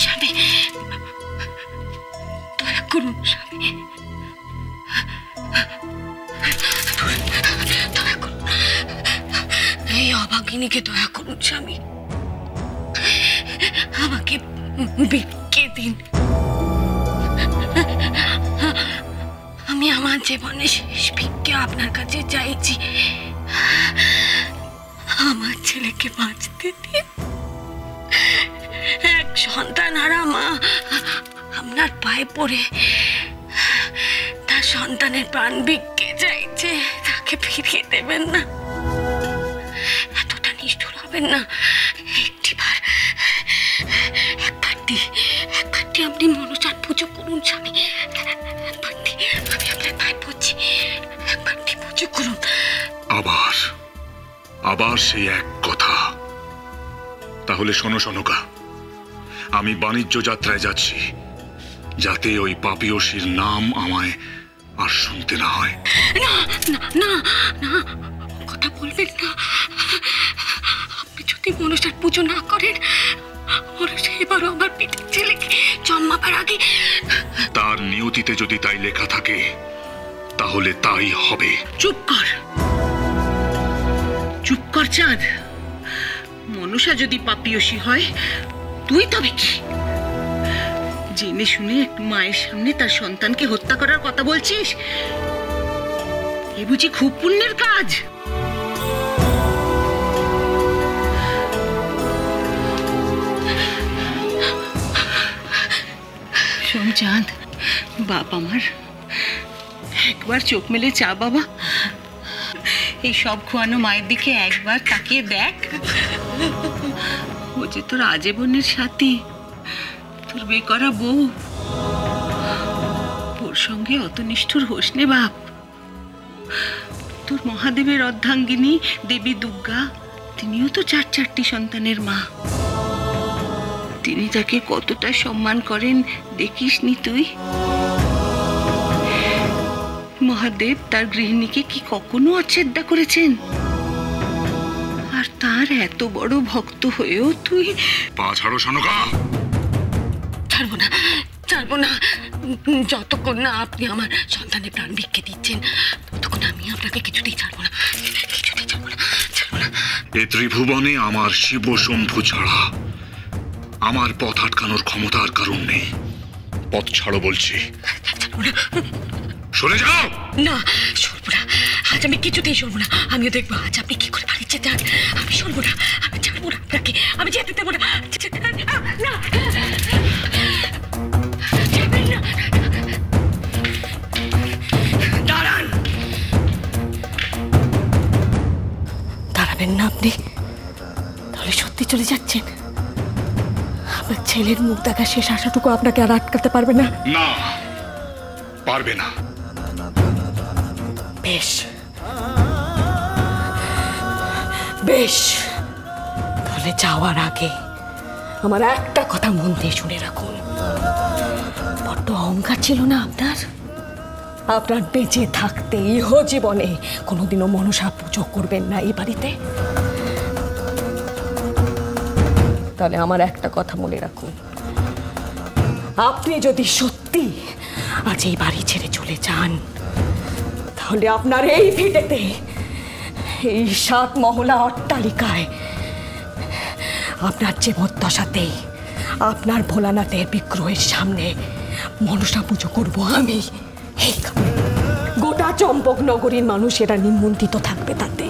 স্বামী, দয়া করুন স্বামী, দয়া করুন, এই অভাগিনীকে দয়া করুন স্বামী, আমাকে ভিক্ষে দিন। আমি আমার জীবনে শেষ ভিক্ষে আপনার কাছে চাইছি, আমার ছেলেকে বাঁচতে দিন। এক সন্তান হারা মা আপনার পায়ে পড়ে তার সন্তানের প্রাণ ভিক্ষে চাইছে, তাকে ফিরিয়ে দেবেন না, এতটা নিষ্ঠুর হবেন না। একবারটি আপনি মনসার পুজো করুন স্বামী, একবারটি আমি আপনার পায়ে পড়ছি, একবারটি পুজো করুন। আবার সেই এক কথা। তাহলে শোনো সনকা, আমি বাণিজ্য যাত্রায় যাচ্ছি, যাতে ওই পাপিয়সীর নাম আমায় আর শুনতে না হয়। না না না না, কথা বলবেন না। আপনি যদি মনসার পুজো না করেন, মনসা এবারও আমার পিঠের ছেলেকে জন্মাবার আগে। তার নিয়তিতে যদি তাই লেখা থাকে, তাহলে তাই হবে। চুপ কর, চুপ কর চাঁদ। মনসা যদি পাপিয়সী হয়, তুই তবে কি? জেনে শুনে মায়ের সামনে তার সন্তানকে হত্যা করার কথা বলছিস? এ বুঝি খুব পুণ্যের কাজ? শোন চাঁদ, বাপ আমার, একবার চোখ মেলে চা বাবা। এই সব খোয়ানো মায়ের দিকে একবার তাকিয়ে দেখ। ও যে তোর আজীবনের সাথী, তোর বিয়ে করা বউ, ওর সঙ্গে অত নিষ্ঠুর হোস নে বাপ। তোর মহাদেবের অর্ধাঙ্গিনী দেবী দুর্গা, তিনিও তো চারটি সন্তানের মা। তিনি তাকে কতটা সম্মান করেন দেখিসনি তুই? মহাদেব তার গৃহিণীকে কি কখনো অচ্ছেদ্যা করেছেন? আর তার এত বড় ভক্ত হয়েও তুই পা ছাড়ো সনকা। ছাড়বো না, ছাড়বো না। যতক্ষণ না আপনি আমার সন্তানের প্রাণ ভিক্ষে দিচ্ছেন, ততক্ষণ আমি আপনাকে কিছুতেই ছাড়বো না, কিছুতেই ছাড়বো না, ছাড়বো না। এ ত্রিভুবনে আমার শিব শম্ভু ছাড়া আমার পথ আটকানোর ক্ষমতা আর কারণ নেই। পথ ছাড়ো বলছি। সরে যাও। না, সরবো না, আজ আমি কিছুতেই সরবো না। আমিও দেখবো আজ আপনি কি করে বাড়িতে যান। আমি সরবো না, আমি ছাড়বো না আপনাকে, আমি যেতে দেবো না। দাঁড়ান, দাঁড়াবেন না আপনি? তাহলে সত্যি চলে যাচ্ছেন? আপনার ছেলের মুখ দেখা শেষ আশাটুকু আপনাকে আর আটকাতে পারবে না? না, পারবে না। বেশ বেশ, তাহলে যাওয়ার আগে আমার একটা কথা মন দিয়ে শুনে রাখুন। বড্ড অহংকার ছিল না আপনার? আপনার বেঁচে থাকতে ইহ জীবনে কোনোদিনও মনসা পুজো করবেন না এই বাড়িতে? তাহলে আমার একটা কথা মনে রাখুন, আপনি যদি সত্যি আজ এই বাড়ি ছেড়ে চলে যান, তাহলে আপনার এই ভিটেতে, এই 7 মহলা অট্টালিকায় আপনার জীবদ্দশাতে আপনার ভোলানাথের বিগ্রহের সামনে মনসা পুজো করব আমি। গোটা চম্পক নগরীর মানুষেরা নিমন্ত্রিত থাকবে তাতে।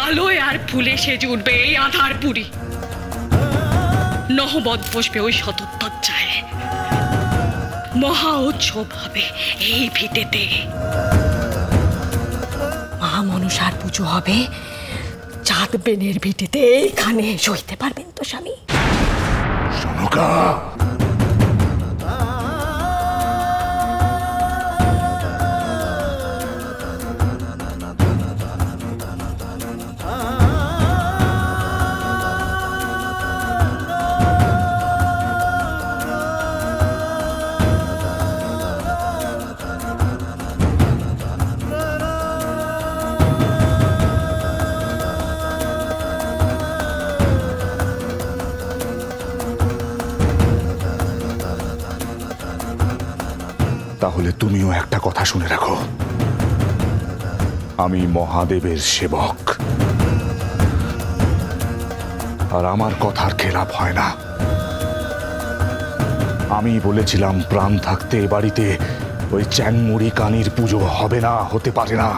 আলোয় আর ফুলে সেজে উঠবে এই আধার পুরী, নহবত বসবে ওই শতদজ্জায়, মহা উৎসব হবে এই ভিটেতে। মা মনসার পুজো হবে চাঁদ বেনের ভিটেতে, এইখানে সইতে পারবেন তো স্বামী? সনকা, তাহলে তুমিও একটা কথা শুনে রাখো, আমি মহাদেবের সেবক, আর আমার কথার খেলাপ হয় না। আমি বলেছিলাম প্রাণ থাকতে এ বাড়িতে ওই চ্যাংমুড়ি কানির পুজো হবে না, হতে পারে না।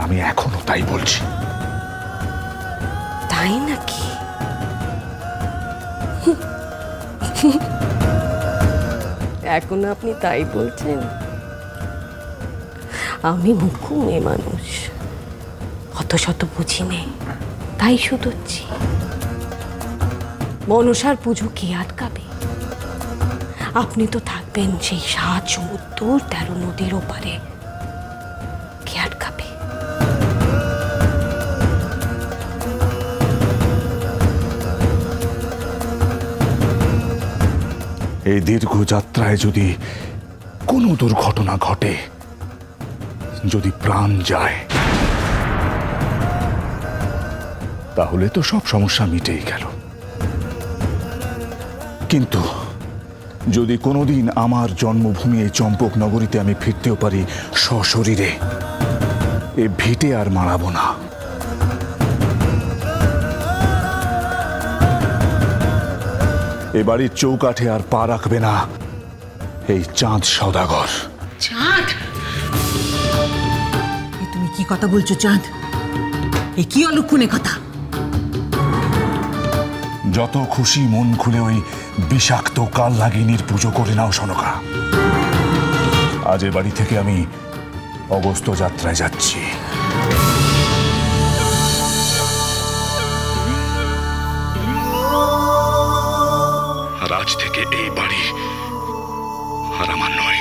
আমি এখনো তাই বলছি। তাই নাকি? এখনো আপনি তাই বলছেন? আমি মুখ্য মেয়ে মানুষ, অত শত বুঝি নেই, তাই শুধুচ্ছি। মনসার পুজো কে আটকাবে? আপনি তো থাকবেন সেই 7 সমুদ্র 13 নদীর ওপারে, কে আটকাবে? এই দীর্ঘ যাত্রায় যদি কোনো দুর্ঘটনা ঘটে, যদি প্রাণ যায়, তাহলে তো সব সমস্যা মিটেই গেল। কিন্তু যদি কোনোদিন আমার জন্মভূমি এই চম্পক নগরীতে আমি ফিরতেও পারি সশরীরে, এ ভিটে আর মারাবো না। এ বাড়ির চৌকাঠে আর পা রাখবে না এই চাঁদ সওদাগর। চাঁদ, তুমি কি কথা বলছো চাঁদ? এ কি অলক্ষণে কথা? যত খুশি মন খুলে ওই বিষাক্ত কাল নাগিনীর পুজো করে নাও সনকা। আজ এ বাড়ি থেকে আমি অগস্ত যাত্রায় যাচ্ছি। আর আজ থেকে এই বাড়ি আর আমার নয়।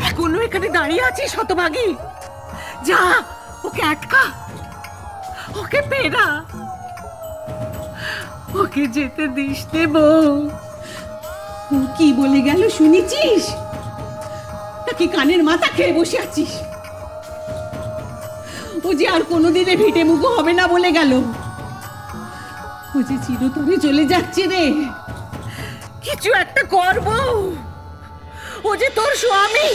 এখনো এখানে দাঁড়িয়ে আছিস হতভাগী? যা, ওকে আটকা, ওকে পেরা, ওকে যেতে দিস নে বউ। ও কি বলে গেল শুনেছিস? নাকি কানের মাথা খেয়ে বসে আছিস? ও যে আর কোনোদিনে ভিটে মুখো হবে না বলে গেল। ও যে চিরতরে চলে যাচ্ছে রে। কিছু একটা করবো। ও যে তোর স্বামী।